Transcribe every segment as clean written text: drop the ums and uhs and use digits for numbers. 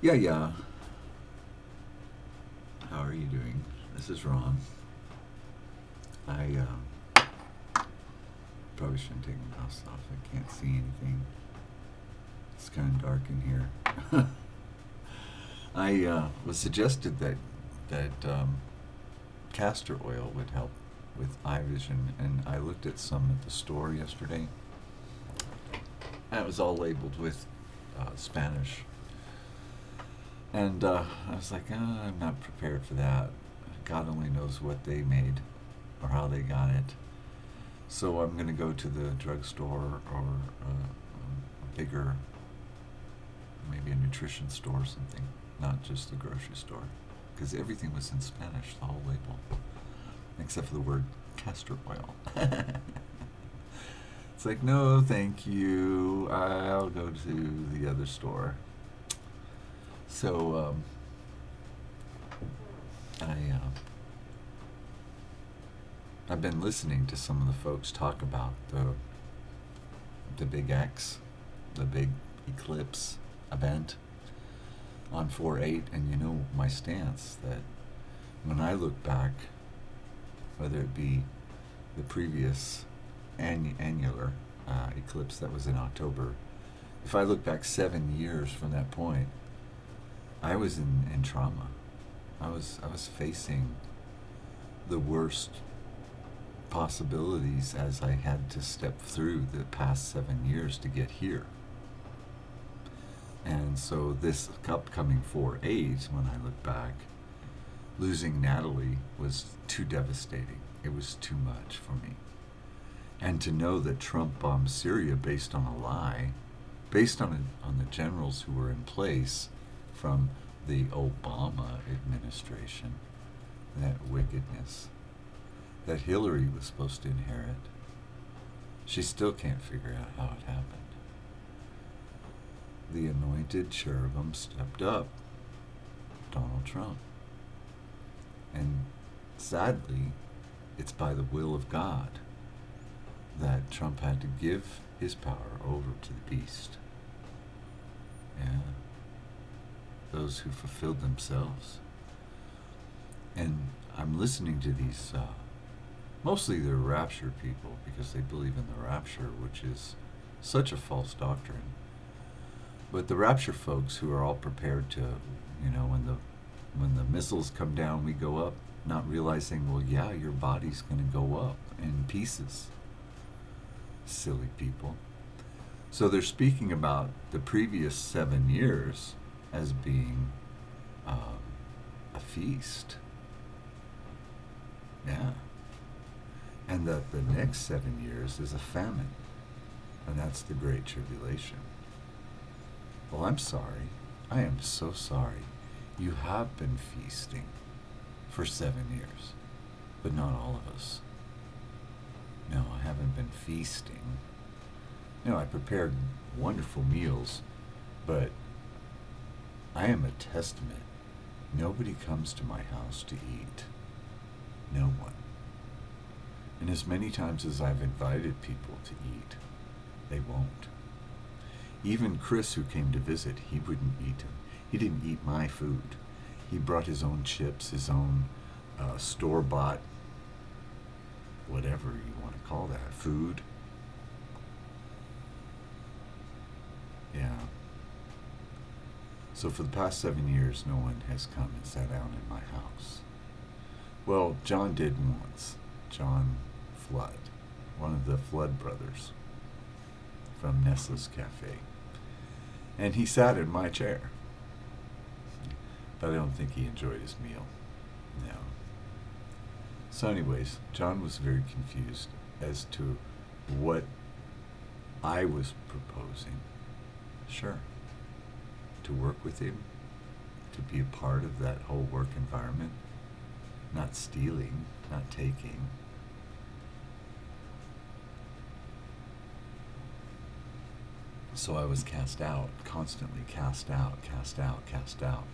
Yeah. How are you doing? This is Ron. I probably shouldn't take my mask off. I can't see anything. It's kind of dark in here. I was suggested that castor oil would help with eye vision, and I looked at some at the store yesterday. And it was all labeled with Spanish. And I was like, I'm not prepared for that. God only knows what they made or how they got it. So I'm going to go to the drugstore or a bigger, maybe a nutrition store or something, not just the grocery store. Because everything was in Spanish, the whole label, except for the word castor oil. It's like, no, thank you. I'll go to the other store. So I've been listening to some of the folks talk about the big X, the big eclipse event on 4/8, and you know my stance that when I look back, whether it be the previous annular eclipse that was in October, if I look back 7 years from that point, I was in trauma. I was facing the worst possibilities as I had to step through the past 7 years to get here. And so this upcoming 4/8, when I look back, losing Natalie was too devastating. It was too much for me. And to know that Trump bombed Syria based on a lie, based on the generals who were in place from the Obama administration, that wickedness that Hillary was supposed to inherit, she still can't figure out how it happened. The anointed cherubim stepped up, Donald Trump. And sadly, it's by the will of God that Trump had to give his power over to the beast. Yeah. Those who fulfilled themselves. And I'm listening to these, mostly they're rapture people, because they believe in the rapture, which is such a false doctrine. But the rapture folks who are all prepared to, when the missiles come down, we go up, not realizing, well, yeah, your body's going to go up in pieces. Silly people. So they're speaking about the previous 7 years as being a feast. Yeah. And that the next 7 years is a famine. And that's the Great Tribulation. Well, I'm sorry. I am so sorry. You have been feasting for 7 years. But not all of us. No, I haven't been feasting. I prepared wonderful meals, but I am a testament. Nobody comes to my house to eat. No one. And as many times as I've invited people to eat, they won't. Even Chris, who came to visit, he wouldn't eat them. He didn't eat my food. He brought his own chips, his own store-bought, whatever you want to call that, food. Yeah. So for the past 7 years, no one has come and sat down in my house. Well, John did once. John Flood, one of the Flood brothers from Nestle's Cafe. And he sat in my chair. But I don't think he enjoyed his meal. No. So anyways, John was very confused as to what I was proposing. Sure. To work with him, to be a part of that whole work environment, not stealing, not taking. So I was cast out, constantly cast out, cast out, cast out.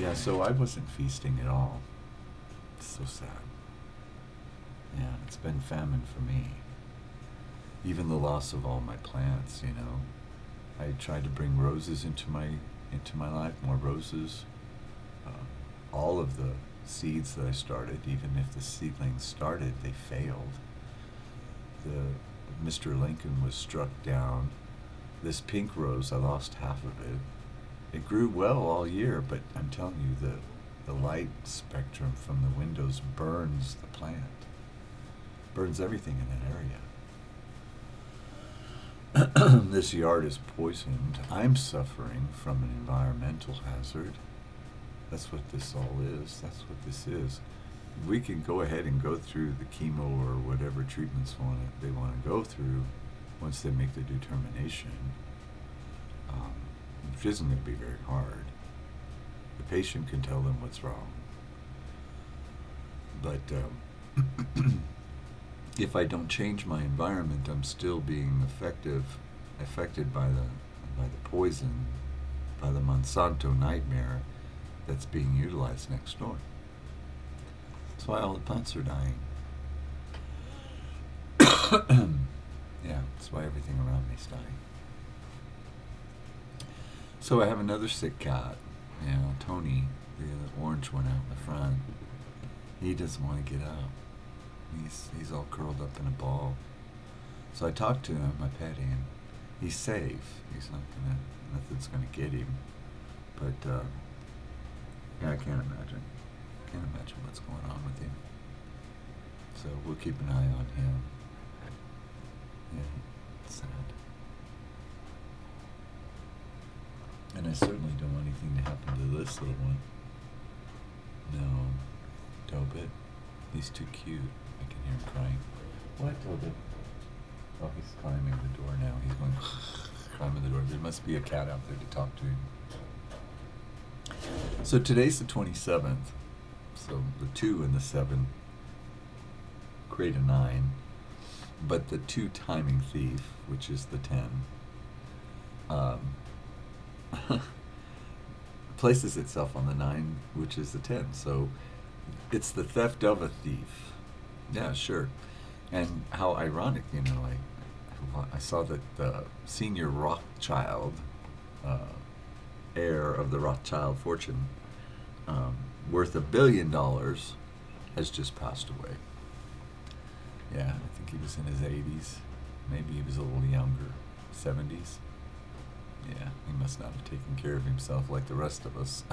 Yeah, so I wasn't feasting at all. It's so sad. Yeah, it's been famine for me. Even the loss of all my plants, I tried to bring roses into my into my life, more roses. All of the seeds that I started, even if the seedlings started, they failed. Mr. Lincoln was struck down. This pink rose, I lost half of it. It grew well all year, but I'm telling you, the light spectrum from the windows burns the plant, burns everything in that area. This yard is poisoned. I'm suffering from an environmental hazard. That's what this all is. That's what this is. We can go ahead and go through the chemo or whatever treatments they want to go through once they make the determination, which isn't going to be very hard. The patient can tell them what's wrong. But if I don't change my environment, I'm still being affected by the poison, by the Monsanto nightmare that's being utilized next door. That's why all the plants are dying. Yeah, that's why everything around me is dying. So I have another sick cat. You know, Tony, the orange one out in the front. He doesn't want to get up. He's all curled up in a ball. So I talked to him, I pet him. He's safe. Nothing's gonna get him. But yeah, I can't imagine. Can't imagine what's going on with him. So we'll keep an eye on him. Yeah, it's sad. And I certainly don't want anything to happen to this little one. No, Tobit. He's too cute. I can hear him crying. What, Tobit? Oh, he's climbing the door now. He's going climbing the door. There must be a cat out there to talk to him. So today's the 27th. So the 2 and the 7 create a 9. But the 2 timing thief, which is the 10, places itself on the 9, which is the 10. So it's the theft of a thief. Yeah, sure. And how ironic, you know, I saw that the senior Rothschild, heir of the Rothschild fortune, worth $1 billion, has just passed away. Yeah, I think he was in his 80s. Maybe he was a little younger, 70s. Yeah, he must not have taken care of himself like the rest of us.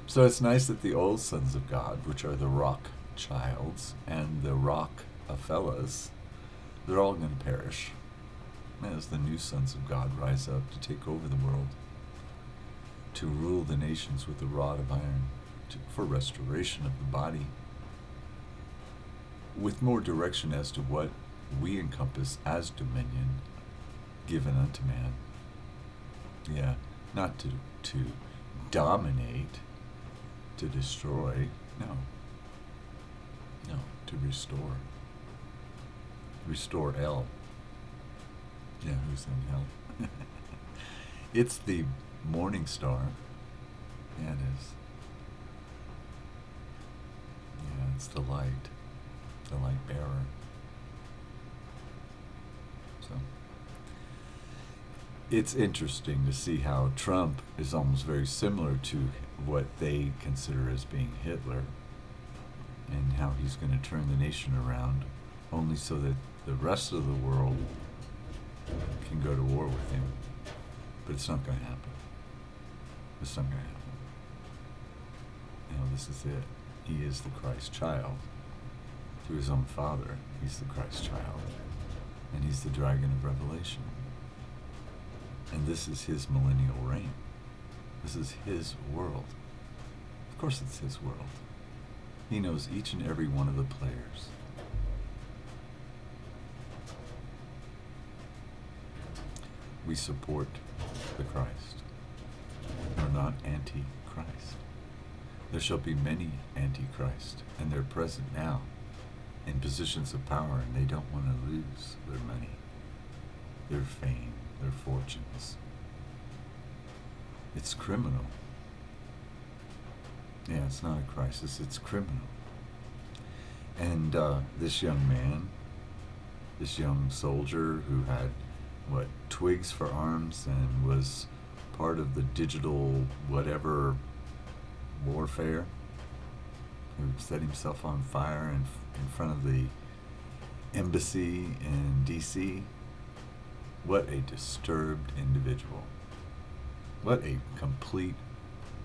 So it's nice that the old sons of God, which are the Rothschilds and the Rockefellers, they're all going to perish as the new sons of God rise up to take over the world, to rule the nations with a rod of iron, for restoration of the body, with more direction as to what we encompass as dominion given unto man. Yeah, not to dominate, to destroy, no, to restore. Restore L. Yeah, who's in hell? It's the morning star. Yeah, it is. Yeah, it's the light bearer. So it's interesting to see how Trump is almost very similar to what they consider as being Hitler, and how he's going to turn the nation around only so that the rest of the world can go to war with him. But it's not going to happen. It's not going to happen. You know, this is it. He is the Christ child. To his own father, he's the Christ child. And he's the dragon of Revelation. And this is his millennial reign. This is his world. Of course it's his world. He knows each and every one of the players. We support the Christ. We're not anti-Christ. There shall be many anti-Christ, and they're present now in positions of power, and they don't want to lose their money, their fame, their fortunes. It's criminal. Yeah, it's not a crisis, it's criminal. And this young man, this young soldier who had, twigs for arms and was part of the digital whatever warfare, who set himself on fire in front of the embassy in D.C. What a disturbed individual. What a complete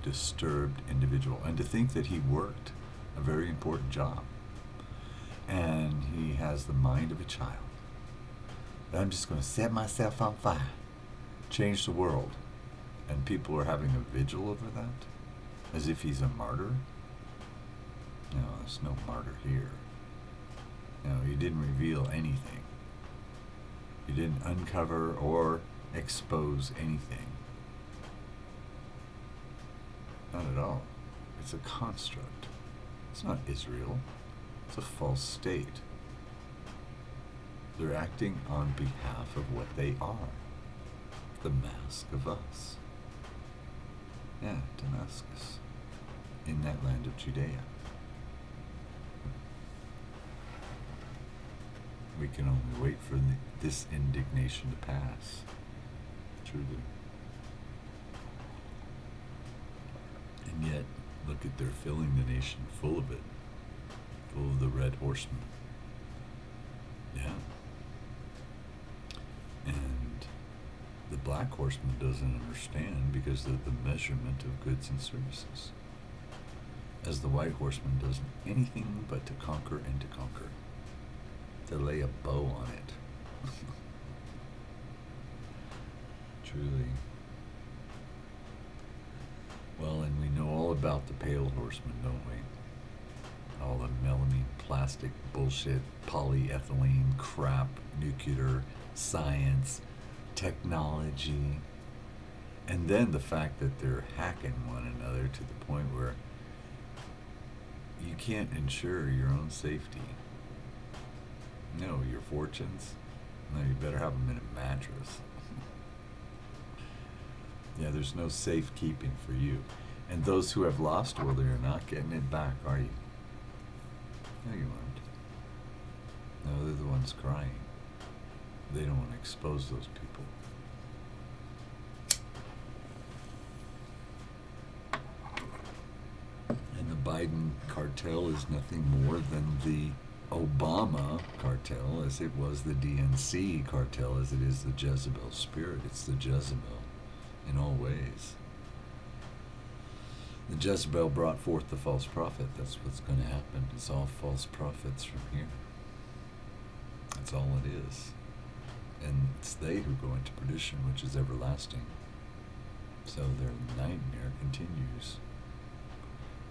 disturbed individual. And to think that he worked a very important job and he has the mind of a child. I'm just going to set myself on fire, change the world. And people are having a vigil over that as if he's a martyr. No, there's no martyr here. No, he didn't reveal anything. He didn't uncover or expose anything. Not at all. It's a construct. It's not Israel. It's a false state. They're acting on behalf of what they are. The mask of us. Yeah, Damascus. In that land of Judea. We can only wait for this indignation to pass. Truly. And yet, look at they're filling the nation full of it. Full of the red horsemen. Yeah. And the black horseman doesn't understand because of the measurement of goods and services. As the white horseman does anything but to conquer and to conquer. To lay a bow on it. Truly. Well, and we know all about the pale horseman, don't we? All the melamine, plastic, bullshit, polyethylene, crap, nuclear, science, technology. And then the fact that they're hacking one another to the point where you can't ensure your own safety. No, your fortunes. No, you better have them in a mattress. Yeah, there's no safekeeping for you. And those who have lost, well, they're not getting it back, are you? No, you aren't. No, they're the ones crying. They don't want to expose those people. And the Biden cartel is nothing more than the Obama cartel, as it was the DNC cartel, as it is the Jezebel spirit. It's the Jezebel in all ways. The Jezebel brought forth the false prophet. That's what's going to happen. It's all false prophets from here. That's all it is. And it's they who go into perdition, which is everlasting. So their nightmare continues.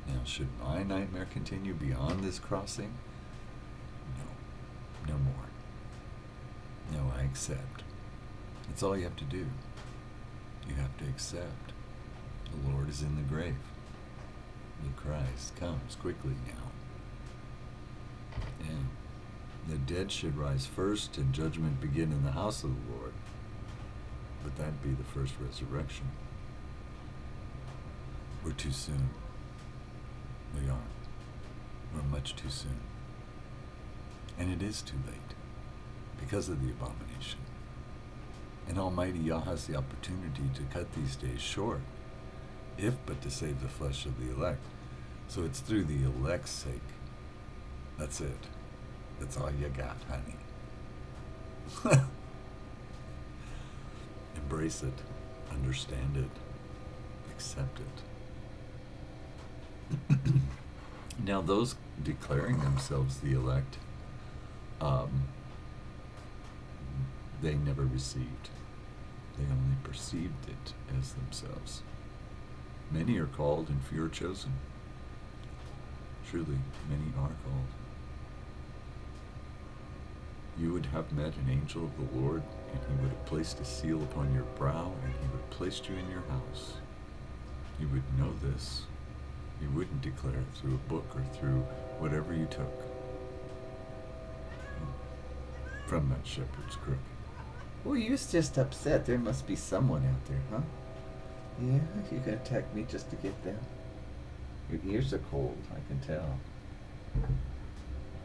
Now, should my nightmare continue beyond this crossing? No. No more. No, I accept. That's all you have to do. You have to accept. The Lord is in the grave. The Christ comes quickly now. And the dead should rise first and judgment begin in the house of the Lord. But that'd be the first resurrection. We're too soon. We are. We're much too soon. And it is too late because of the abomination. And Almighty Yah has the opportunity to cut these days short, if but to save the flesh of the elect. So it's through the elect's sake. That's it. That's all you got, honey. Embrace it. Understand it. Accept it. Now, those declaring themselves the elect, they never received. They only perceived it as themselves. Many are called and few are chosen. Truly, many are called. You would have met an angel of the Lord, and he would have placed a seal upon your brow, and he would have placed you in your house. You would know this. You wouldn't declare it through a book or through whatever you took from that shepherd's crook. Well, you was just upset. There must be someone out there, huh? Yeah, you're going to attack me just to get them. Your ears are cold, I can tell.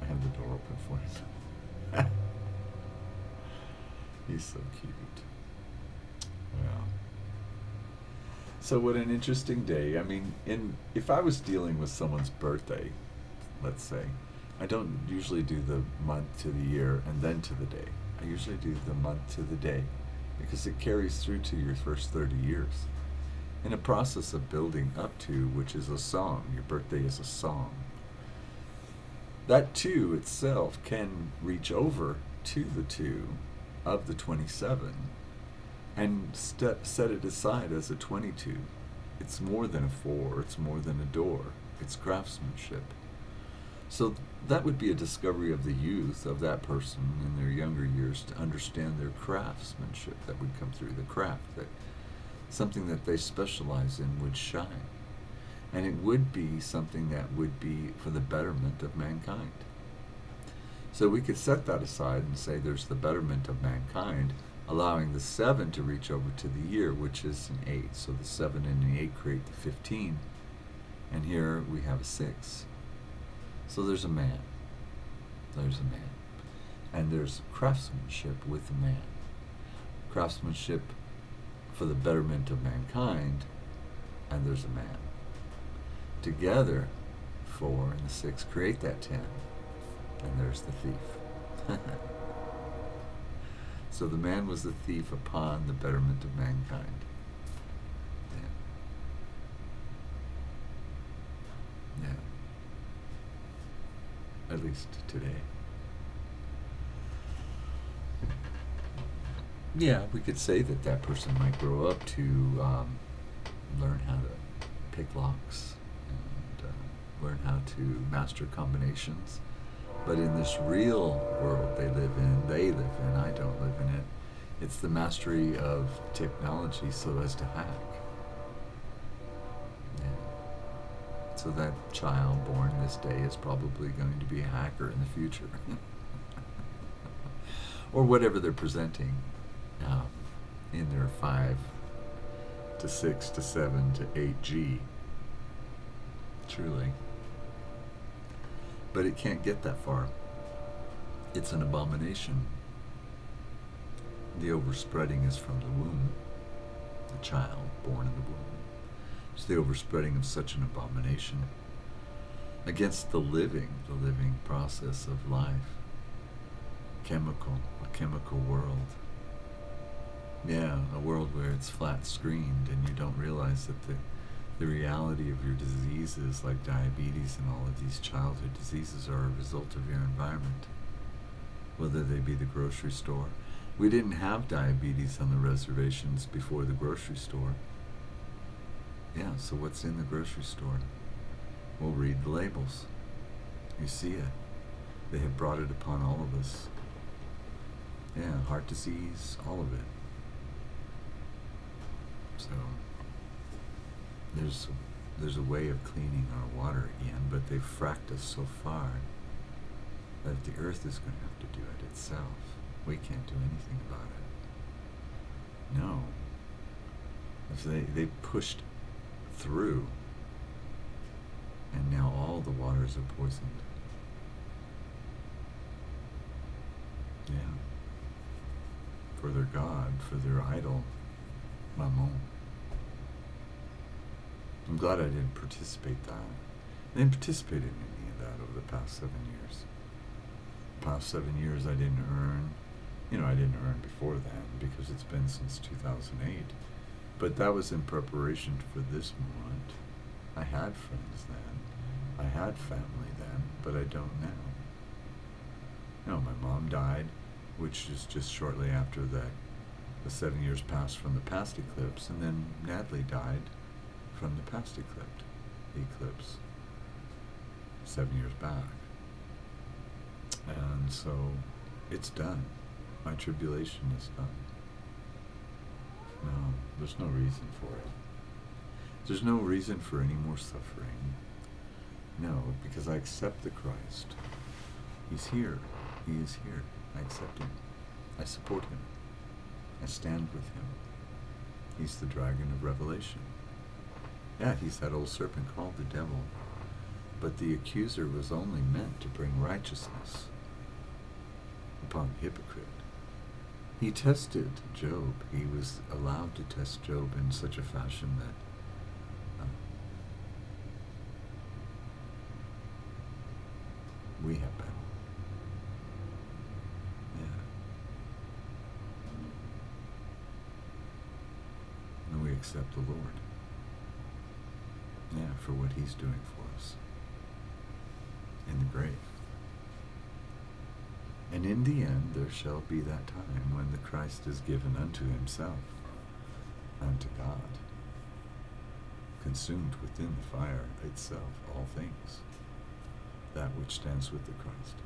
I have the door open for him. He's so cute. Well, So what an interesting day. I mean, if I was dealing with someone's birthday, let's say, I don't usually do the month to the year and then to the day. I usually do the month to the day because it carries through to your first 30 years. In a process of building up to, which is a song, your birthday is a song. That 2 itself can reach over to the 2 of the 27 and set it aside as a 22. It's more than a 4, it's more than a door, it's craftsmanship. So that would be a discovery of the youth of that person in their younger years to understand their craftsmanship that would come through, the craft, that something that they specialize in would shine. And it would be something that would be for the betterment of mankind. So we could set that aside and say there's the betterment of mankind, allowing the 7 to reach over to the year, which is an 8. So the 7 and the 8 create the 15. And here we have a 6. So there's a man. There's a man. And there's craftsmanship with the man. Craftsmanship for the betterment of mankind, and there's a man. Together, 4 and the 6 create that 10, and there's the thief. So the man was the thief upon the betterment of mankind. Yeah. Yeah. At least today. Yeah, we could say that that person might grow up to learn how to pick locks and learn how to master combinations. But in this real world they live in, I don't live in it, it's the mastery of technology so as to hack. Yeah. So that child born this day is probably going to be a hacker in the future. Or whatever they're presenting. In their 5 to 6 to 7 to 8G. Truly. But it can't get that far. It's an abomination. The overspreading is from the womb, the child born in the womb. It's the overspreading of such an abomination against the living process of life. A chemical world. Yeah, a world where it's flat screened and you don't realize that the reality of your diseases like diabetes and all of these childhood diseases are a result of your environment, whether they be the grocery store. We didn't have diabetes on the reservations before the grocery store. Yeah, so what's in the grocery store? We'll read the labels. You see it. They have brought it upon all of us. Yeah, heart disease, all of it. So there's a way of cleaning our water again, but they've fracked us so far that the earth is going to have to do it itself. We can't do anything about it. No. If they pushed through, and now all the waters are poisoned. Yeah. For their God, for their idol, Mammon. I'm glad I didn't participate that. I didn't participate in any of that over the past 7 years. The past 7 years I didn't earn. I didn't earn before then because it's been since 2008. But that was in preparation for this moment. I had friends then. I had family then, but I don't now. No, my mom died, which is just shortly after that. The 7 years passed from the past eclipse, and then Natalie died from the past eclipse 7 years back. And so it's done. My tribulation is done. No, there's no reason for it. There's no reason for any more suffering. No, because I accept the Christ. He's here. He is here. I accept him. I support him. I stand with him. He's the dragon of Revelation. Yeah, he's that old serpent called the devil. But the accuser was only meant to bring righteousness upon the hypocrite. He tested Job. He was allowed to test Job in such a fashion that We have been. Yeah. And we accept the Lord. Yeah, for what He's doing for us in the grave. And in the end there shall be that time when the Christ is given unto Himself, unto God, consumed within the fire itself all things, that which stands with the Christ,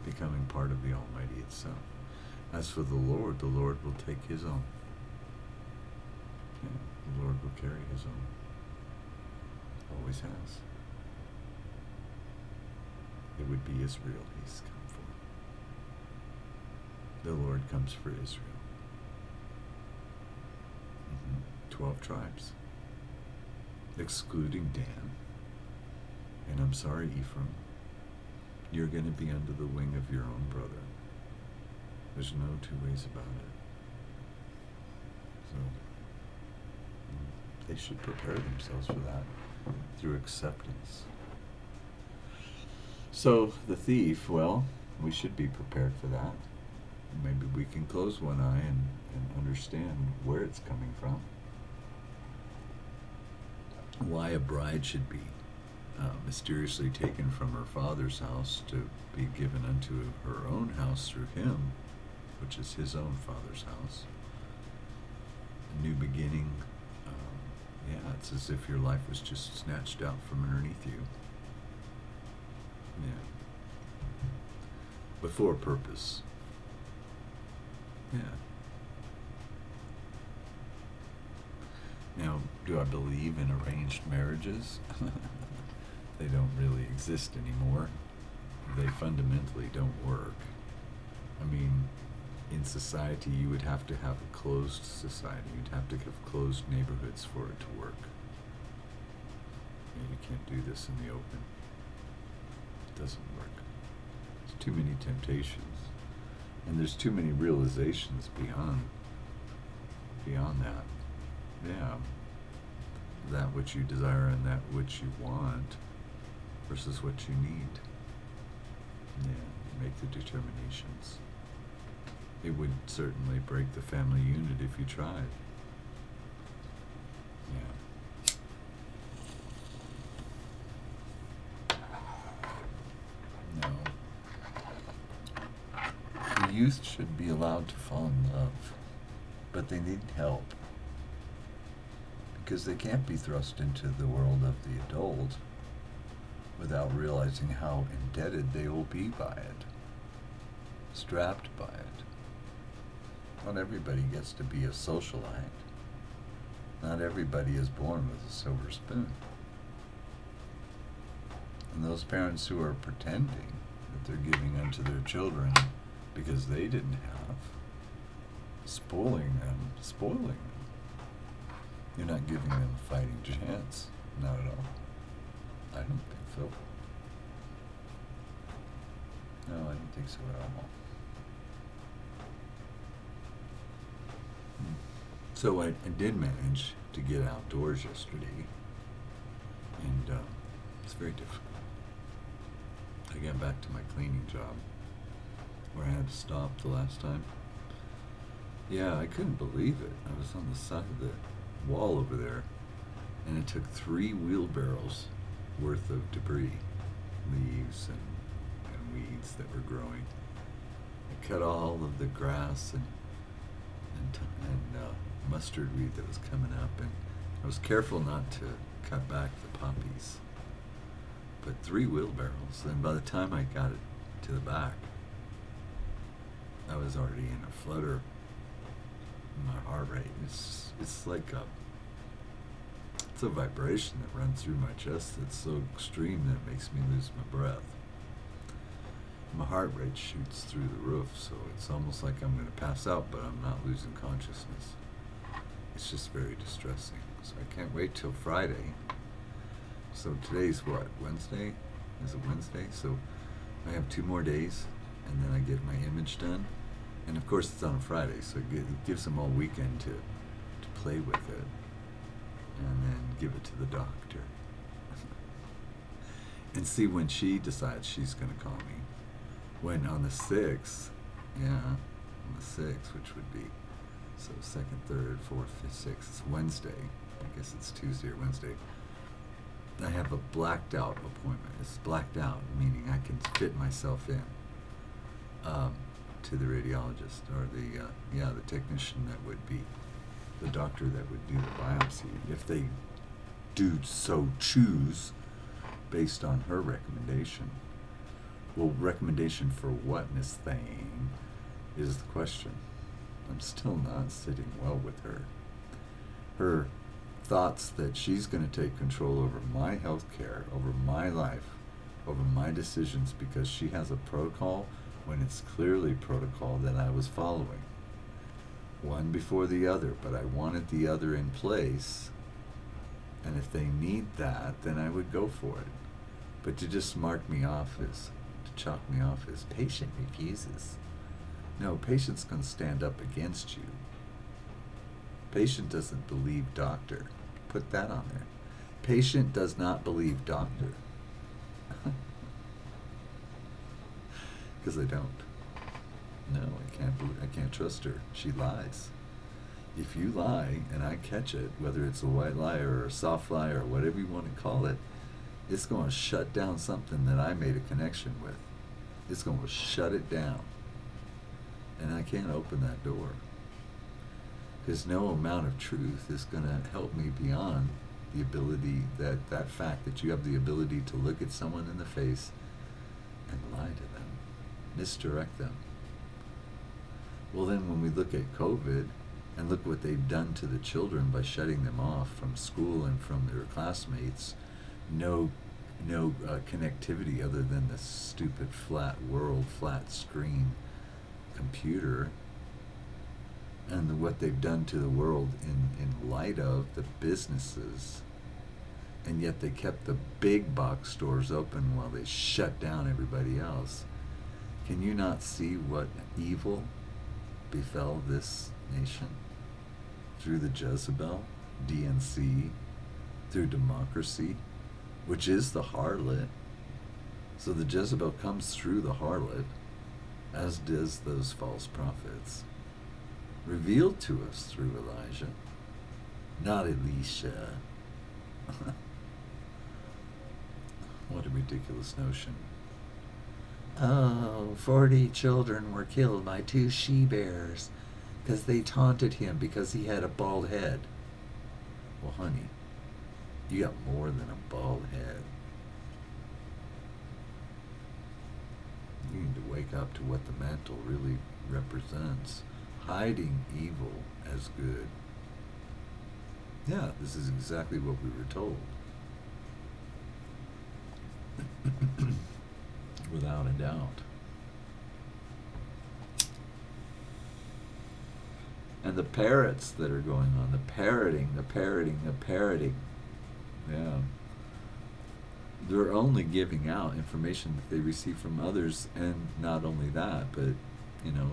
becoming part of the Almighty itself. As for the Lord will take His own. Yeah, the Lord will carry His own. Always has. It would be Israel He's come for. The Lord comes for Israel. 12 tribes, excluding Dan. And I'm sorry, Ephraim, you're going to be under the wing of your own brother. There's no two ways about it. So they should prepare themselves for that through acceptance. So the thief, well, we should be prepared for that. Maybe we can close one eye and understand where it's coming from. Why a bride should be mysteriously taken from her father's house to be given unto her own house through him, which is his own father's house. A new beginning. Yeah, it's as if your life was just snatched out from underneath you. Yeah. But for a purpose. Yeah. Now, do I believe in arranged marriages? They don't really exist anymore. They fundamentally don't work. I mean, in society, you would have to have a closed society. You'd have to have closed neighborhoods for it to work. You can't do this in the open. It doesn't work. There's too many temptations. And there's too many realizations beyond that. Yeah. That which you desire and that which you want versus what you need. Yeah, make the determinations. It would certainly break the family unit if you tried. Yeah. No. The youth should be allowed to fall in love, but they need help. Because they can't be thrust into the world of the adult without realizing how indebted they will be by it, strapped by it. Not everybody gets to be a socialite. Not everybody is born with a silver spoon. And those parents who are pretending that they're giving unto their children because they didn't have, spoiling them. You're not giving them a fighting chance. Not at all. I don't think so. No, I don't think so at all. So I did manage to get outdoors yesterday, and it's very difficult. I got back to my cleaning job, where I had to stop the last time. Yeah, I couldn't believe it. I was on the side of the wall over there, and it took 3 wheelbarrows worth of debris, leaves and weeds that were growing. I cut all of the grass and mustard weed that was coming up, and I was careful not to cut back the poppies. But 3 wheelbarrows, and by the time I got it to the back, I was already in a flutter. My heart rate, it's like it's a vibration that runs through my chest that's so extreme that it makes me lose my breath. My heart rate shoots through the roof, so it's almost like I'm going to pass out, but I'm not losing consciousness. It's just very distressing. So I can't wait till Friday. So today's what, Wednesday? Is it Wednesday? So I have 2 more days, and then I get my image done. And of course it's on a Friday, so it gives them all weekend to play with it, and then give it to the doctor. and see when she decides she's going to call me. When on the 6th, yeah, on the 6th, which would be, so 2nd, 3rd, 4th, 5th, 6th, it's Wednesday. I guess it's Tuesday or Wednesday. I have a blacked out appointment. It's blacked out, meaning I can fit myself in to the radiologist or the technician that would be, the doctor that would do the biopsy, if they do so choose, based on her recommendation. Well, recommendation for what, Miss Thane, is the question. I'm still not sitting well with her. Her thoughts that she's going to take control over my health care, over my life, over my decisions because she has a protocol when it's clearly protocol that I was following. One before the other, but I wanted the other in place, and if they need that, then I would go for it. But to just mark me off as, to chalk me off as patient refuses. No, patient's going to stand up against you. Patient doesn't believe doctor. Put that on there. Patient does not believe doctor. Because I don't. No, I can't trust her. She lies. If you lie and I catch it, whether it's a white lie or a soft lie or whatever you want to call it, it's going to shut down something that I made a connection with. It's going to shut it down. And I can't open that door. Because no amount of truth is going to help me beyond the ability, that fact that you have the ability to look at someone in the face and lie to them, misdirect them. Well, then when we look at COVID and look what they've done to the children by shutting them off from school and from their classmates, no connectivity other than the stupid flat screen computer, and what they've done to the world in light of the businesses, and yet they kept the big box stores open while they shut down everybody else. Can you not see what evil befell this nation through the Jezebel, DNC, through democracy, which is the harlot? So the Jezebel comes through the harlot, as does those false prophets, revealed to us through Elijah, not Elisha. What a ridiculous notion. Oh, 40 children were killed by 2 she-bears because they taunted him because he had a bald head. Well, honey, you got more than a bald head. You need to wake up to what the mantle really represents. Hiding evil as good. Yeah, this is exactly what we were told. Without a doubt. And the parrots that are going on, the parroting. Yeah. They're only giving out information that they receive from others, and not only that, but,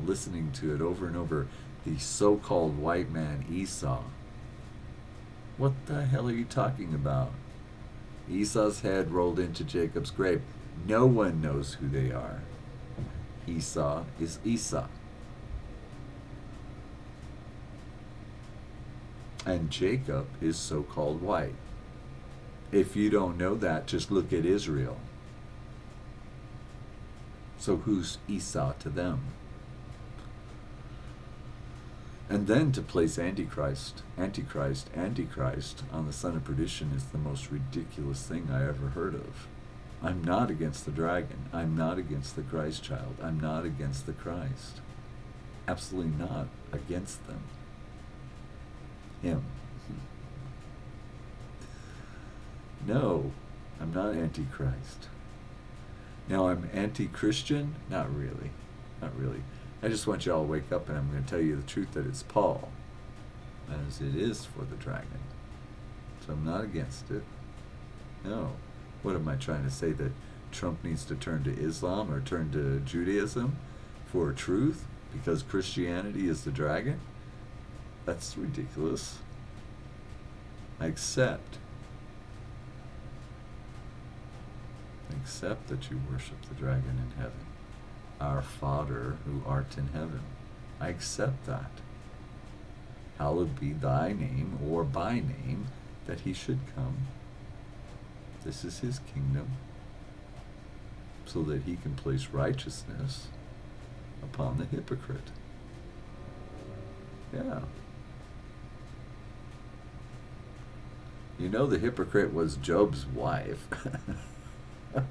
listening to it over and over. The so-called white man, Esau. What the hell are you talking about? Esau's head rolled into Jacob's grave. No one knows who they are. Esau is Esau. And Jacob is so-called white. If you don't know that, just look at Israel. So who's Esau to them? And then to place Antichrist on the son of perdition is the most ridiculous thing I ever heard of. I'm not against the dragon. I'm not against the Christ child. I'm not against the Christ. Absolutely not against them. Him. No, I'm not anti-Christ. Now, I'm anti-Christian? Not really. Not really. I just want you all to wake up, and I'm going to tell you the truth that it's Paul, as it is for the dragon. So I'm not against it. No. What am I trying to say? That Trump needs to turn to Islam or turn to Judaism for truth because Christianity is the dragon? That's ridiculous. I accept Except that you worship the dragon in heaven. Our Father who art in heaven. I accept that. Hallowed be thy name, or by name, that he should come. This is his kingdom, so that he can place righteousness upon the hypocrite. Yeah. You know, the hypocrite was Job's wife. It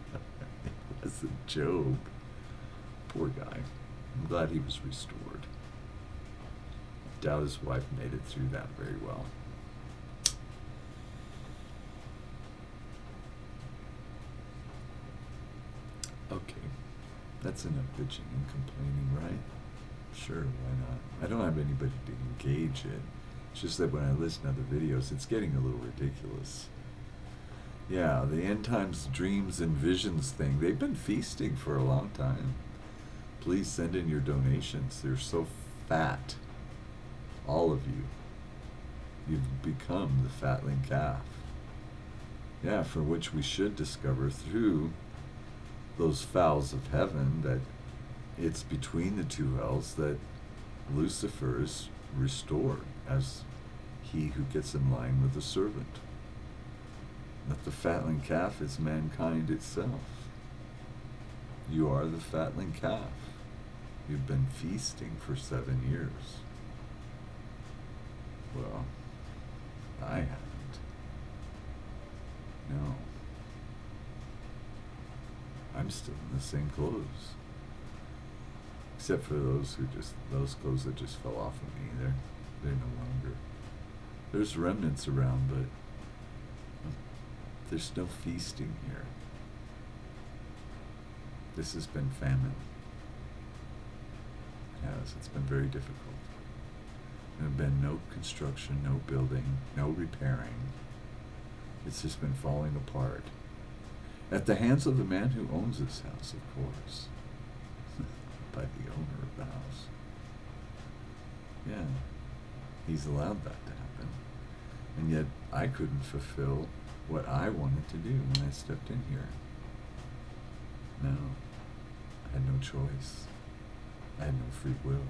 wasn't Job. Poor guy. I'm glad he was restored. I doubt his wife made it through that very well. Okay. That's enough bitching and complaining, right? Sure, why not? I don't have anybody to engage in. It's just that when I listen to other videos, it's getting a little ridiculous. Yeah, the end times dreams and visions thing, they've been feasting for a long time. Please send in your donations. They're so fat. All of you. You've become the fatling calf. Yeah, for which we should discover through those fowls of heaven that it's between the two hells that Lucifer is restored as he who gets in line with the servant. That the fatling calf is mankind itself. You are the fatling calf. You've been feasting for 7 years. Well, I haven't. No. I'm still in the same clothes. Except for those clothes that just fell off of me. They're no longer. There's remnants around, but there's no feasting here. This has been famine. It has. It's been very difficult. There have been no construction, no building, no repairing. It's just been falling apart. At the hands of the man who owns this house, of course. By the owner of the house. Yeah. He's allowed that to happen. And yet I couldn't fulfill what I wanted to do when I stepped in here. No. I had no choice. I had no free will.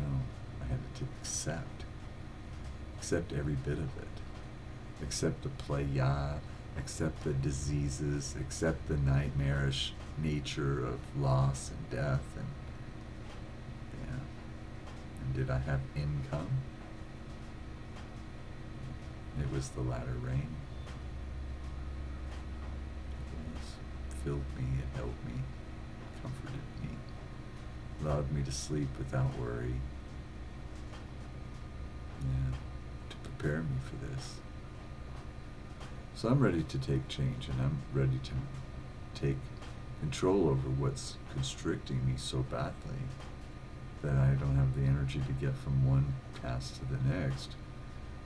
No. I had to accept every bit of it. Accept the playa, accept the diseases, accept the nightmarish nature of loss and death, and yeah. And did I have income? It was the latter rain. It was, filled me, it helped me, comforted me, allowed me to sleep without worry. Yeah, to prepare me for this. So I'm ready to take change, and I'm ready to take control over what's constricting me so badly that I don't have the energy to get from one task to the next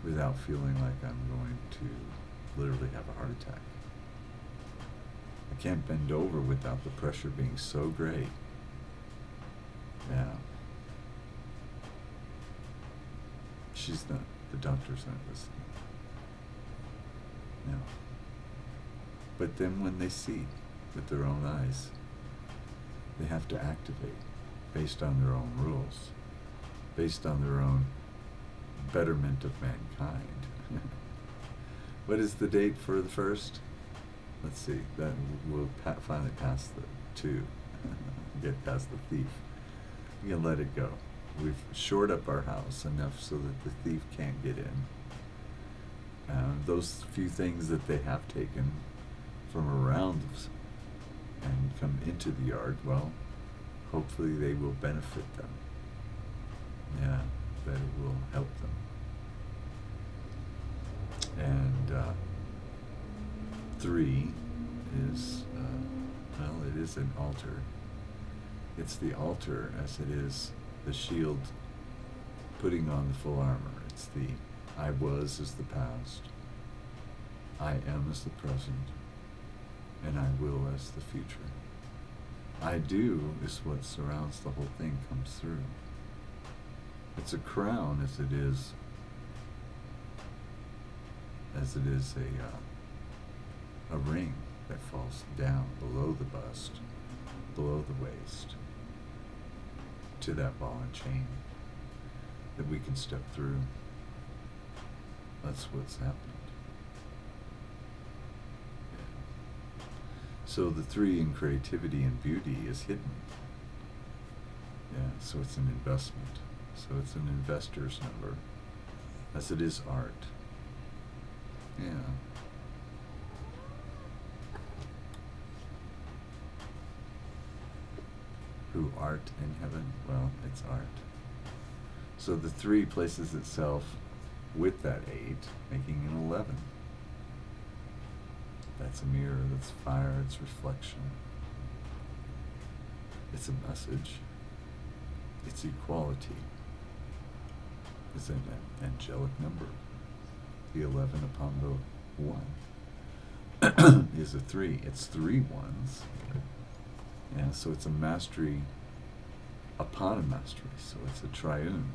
without feeling like I'm going to literally have a heart attack. I can't bend over without the pressure being so great. Yeah. She's not, the doctor's not listening. No. But then when they see with their own eyes, they have to activate based on their own rules, based on their own betterment of mankind. What is the date for the first? Let's see, then we'll finally pass the 2, get past the thief. We can let it go. We've shored up our house enough so that the thief can't get in. Those few things that they have taken from around and come into the yard, well, hopefully they will benefit them. Yeah, that it will help them. And 3 is, well, it is an altar. It's the altar as it is the shield putting on the full armor. It's the I was as the past, I am as the present, and I will as the future. I do is what surrounds the whole thing, comes through. It's a crown as it is a ring that falls down below the bust, below the waist, to that ball and chain that we can step through. That's what's happened. Yeah. So the 3 in creativity and beauty is hidden. Yeah, so it's an investment. So it's an investor's number, as it is art. Yeah. Who art in heaven? Well, it's art. So the 3 places itself with that 8, making an 11. That's a mirror, that's fire, it's reflection. It's a message. It's equality. It's an angelic number. The 11 upon the 1 is a 3. It's 3 ones. Yeah, so it's a mastery upon a mastery. So it's a triune.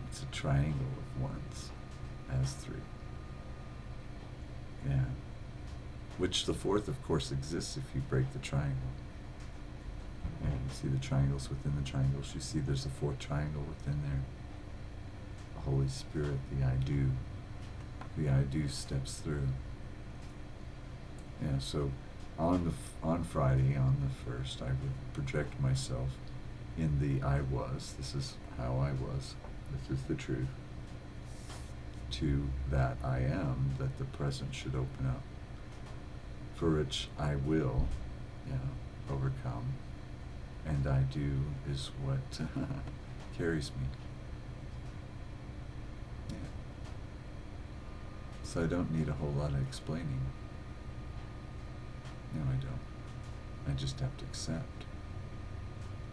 It's a triangle of ones as 3. Yeah. Which the 4th, of course, exists if you break the triangle. And you see the triangles within the triangles. You see there's a 4th triangle within there. The Holy Spirit, the I do. The I do steps through. Yeah, so on Friday, on the 1st, I would project myself in the I was. This is how I was. This is the truth. To that I am, that the present should open up. For which I will, overcome. And I do is what carries me. Yeah. So I don't need a whole lot of explaining. No, I don't. I just have to accept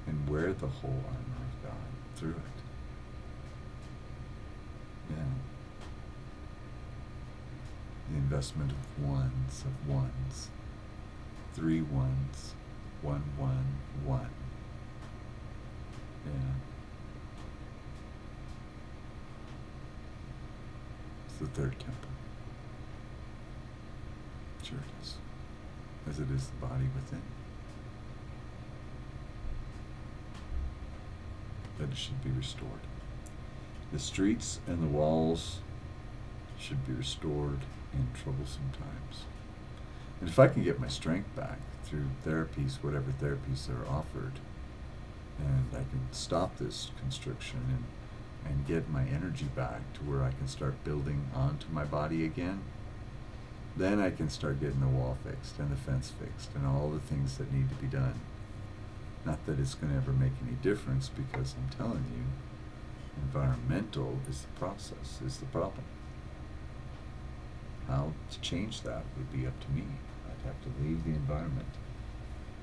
and wear the whole armor of God through it. Yeah. The investment of ones, 3 ones, 1, 1, 1. Yeah. It's the 3rd temple. Sure it is. As it is the body within. That it should be restored. The streets and the walls should be restored in troublesome times. And if I can get my strength back through therapies, whatever therapies are offered, and I can stop this constriction and get my energy back to where I can start building onto my body again, then I can start getting the wall fixed and the fence fixed and all the things that need to be done. Not that it's going to ever make any difference, because I'm telling you, environmental is the process, is the problem. How to change that would be up to me. I'd have to leave the environment.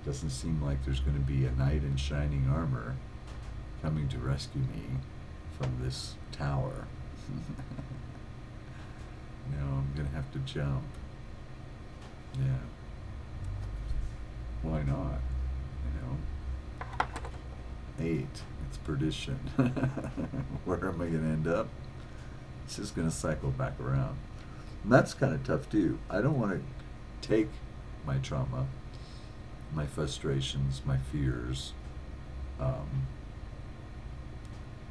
Doesn't seem like there's going to be a knight in shining armor coming to rescue me from this tower. No, I'm going to have to jump. Yeah. Why not? 8, it's perdition. Where am I going to end up? It's just going to cycle back around. And that's kind of tough too. I don't want to take my trauma, my frustrations, my fears,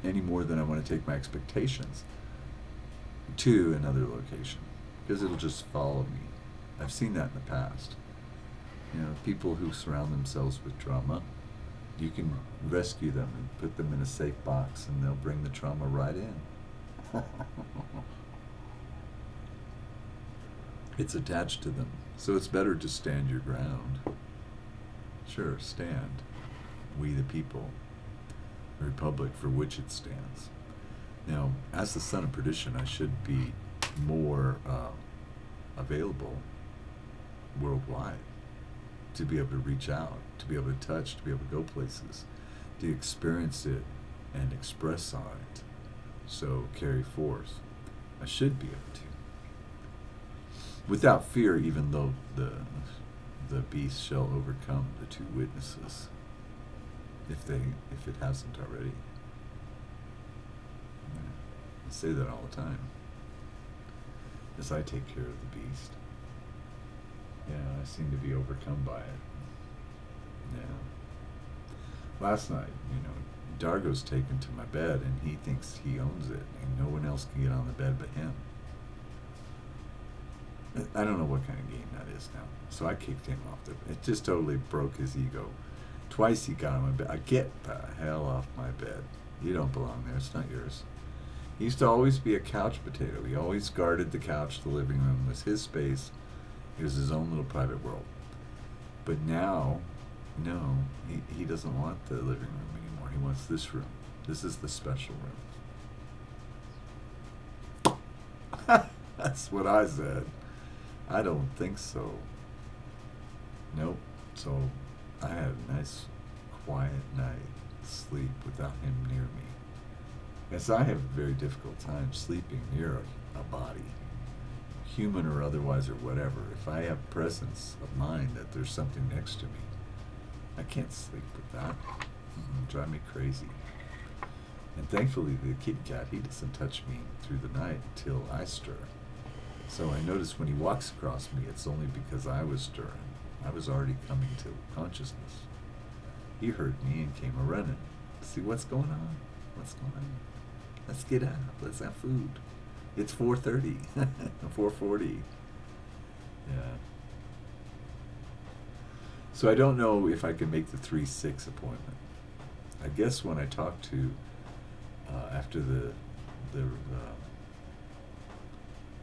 any more than I want to take my expectations to another location, because it'll just follow me. I've seen that in the past. People who surround themselves with trauma, you can rescue them and put them in a safe box, and they'll bring the trauma right in. It's attached to them. So it's better to stand your ground. Sure, stand. We the people. The republic for which it stands. Now, as the son of perdition, I should be more available worldwide to be able to reach out, to be able to touch, to be able to go places, to experience it and express on it. So carry forth. I should be able to. Without fear, even though the beast shall overcome the 2 witnesses, if it hasn't already. I say that all the time, as I take care of the beast. Yeah, I seem to be overcome by it. Yeah. Last night, Dargo's taken to my bed, and he thinks he owns it, and no one else can get on the bed but him. I don't know what kind of game that is now. So I kicked him off it just totally broke his ego. Twice he got on my bed. Get the hell off my bed. You don't belong there. It's not yours. He used to always be a couch potato. He always guarded the couch. The living room was his space. It was his own little private world. But now, no, he doesn't want the living room anymore. He wants this room. This is the special room. That's what I said. I don't think so. Nope. So I had a nice, quiet night, sleep without him near me. Yes, I have a very difficult time sleeping near a body, human or otherwise or whatever. If I have presence of mind that there's something next to me, I can't sleep with that. It'll drive me crazy. And thankfully, the kitty cat, he doesn't touch me through the night until I stir. So I notice when he walks across me, it's only because I was stirring. I was already coming to consciousness. He heard me and came a-running. See what's going on? What's going on? Let's get out. Let's have food. It's 4:30, 4:40. Yeah. So I don't know if I can make the 3-6 appointment. I guess when I talk to after the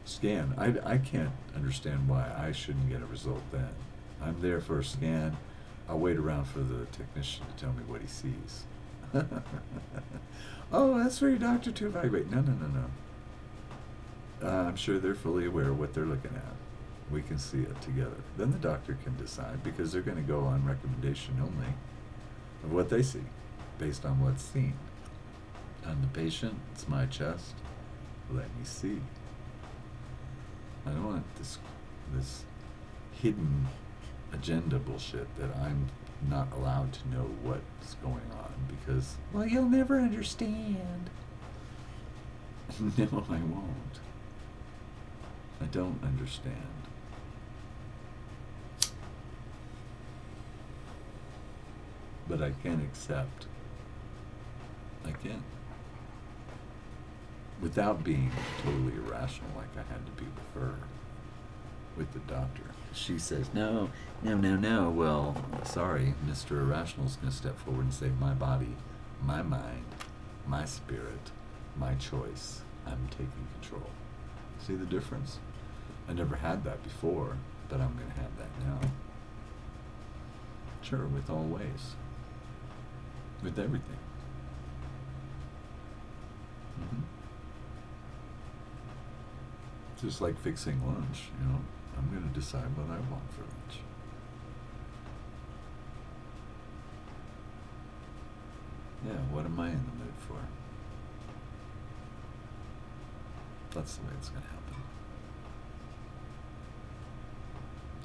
scan, I can't understand why I shouldn't get a result then. I'm there for a scan. I'll wait around for the technician to tell me what he sees. Oh, that's for your doctor to evaluate. No. I'm sure they're fully aware of what they're looking at. We can see it together. Then the doctor can decide, because they're going to go on recommendation only of what they see, based on what's seen. I'm the patient. It's my chest. Let me see. I don't want this hidden agenda bullshit that I'm not allowed to know what's going on because, well, you'll never understand. No, I won't. I don't understand. But I can accept. I can. Without being totally irrational like I had to be with her, with the doctor. She says, no. Well, sorry, Mr. Irrational's going to step forward and say, my body, my mind, my spirit, my choice. I'm taking control. See the difference? I never had that before, but I'm going to have that now. Sure, with all ways. With everything. Just like fixing lunch, I'm going to decide what I want for lunch. Yeah, what am I in the mood for? That's the way it's going to happen.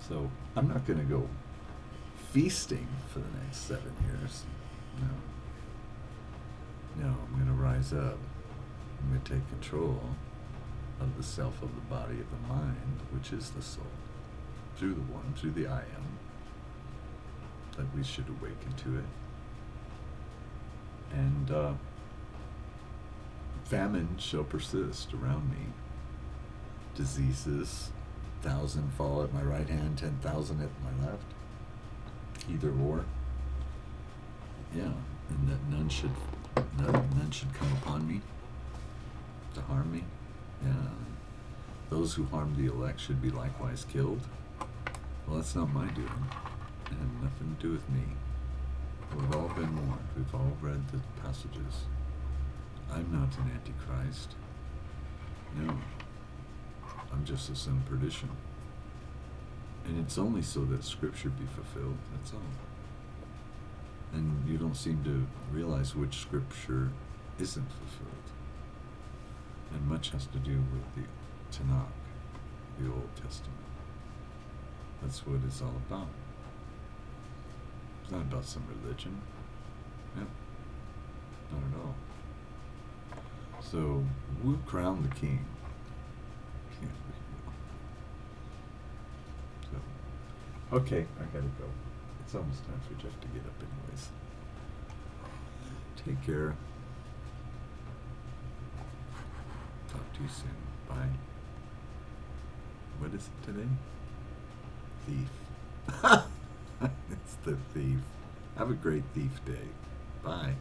So, I'm not going to go feasting for the next 7 years. No, I'm going to rise up. I'm going to take control of the self, of the body, of the mind, which is the soul, through the one, through the I am, that we should awaken to it. And famine shall persist around me. Diseases, 1,000 fall at my right hand, 10,000 at my left. Either or. Yeah, and that none should come upon me to harm me. Yeah. Those who harm the elect should be likewise killed. Well, that's not my doing. It had nothing to do with me. We've all been warned. We've all read the passages. I'm not an antichrist. No. I'm just a son of perdition. And it's only so that Scripture be fulfilled. That's all. And you don't seem to realize which Scripture isn't fulfilled. And much has to do with the Tanakh, the Old Testament. That's what it's all about. It's not about some religion. Yep. Not at all. So, we'll crown the king. So, Okay, I gotta go. It's almost time for Jeff to get up anyways. Take care. Talk to you soon. Bye. What is it today? Thief. It's the thief. Have a great thief day. Bye.